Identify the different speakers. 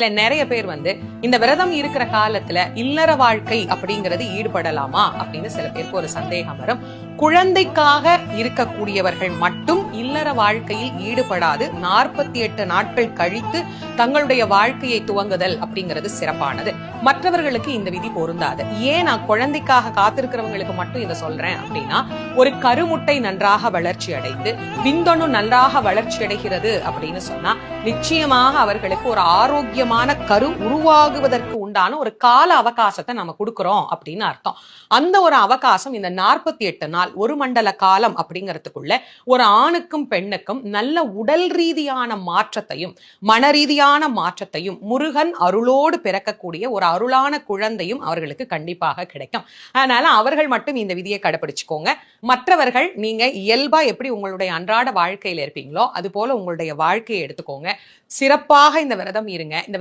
Speaker 1: நிறைய பேர் இந்த விரதம் இருக்கிற காலத்துல இல்லற வாழ்க்கை அப்படிங்கிறது ஈடுபடலாமா அப்படின்னு சில பேருக்கு ஒரு சந்தேகம் வரும். குழந்தைக்காக இருக்கக்கூடியவர்கள் மட்டும் இல்லற வாழ்க்கையில் ஈடுபடாது 48 நாட்கள் கழித்து தங்களுடைய வாழ்க்கையை துவங்குதல் அப்படிங்கிறது சிறப்பானது. மற்றவர்களுக்கு இந்த விதி பொருந்தாது. ஏன் நான் குழந்தைக்காக காத்திருக்கிறவங்களுக்கு மட்டும் இதை சொல்றேன் அப்படின்னா, ஒரு கருமுட்டை நன்றாக வளர்ச்சி அடைந்து விந்தணு நன்றாக வளர்ச்சி அடைகிறது அப்படின்னு சொன்னா நிச்சயமாக அவர்களுக்கு ஒரு ஆரோக்கியமான கரு உருவாகுவதற்கு உண்டான ஒரு கால அவகாசத்தை நம்ம கொடுக்கிறோம் அப்படின்னு அர்த்தம். அந்த ஒரு அவகாசம் இந்த 48 நாள் ஒரு மண்டல காலம் அப்படிங்கிறதுக்குள்ள ஒரு ஆணுக்கும் பெண்ணுக்கும் நல்ல உடல் ரீதியான மாற்றத்தையும் மன ரீதியான மாற்றத்தையும் முருகன் அருளோடு பிறக்கக்கூடிய ஒரு அருளான குழந்தையும் அவர்களுக்கு கண்டிப்பாக கிடைக்கும். அதனால அவர்கள் மட்டும் இந்த விதியை கடைபிடிச்சுக்கோங்க. மற்றவர்கள் நீங்க இயல்பா எப்படி உங்களுடைய அன்றாட வாழ்க்கையில இருப்பீங்களோ அது போல உங்களுடைய வாழ்க்கையை எடுத்துக்கோங்க. சிறப்பாக இந்த விரதம் இருங்க. இந்த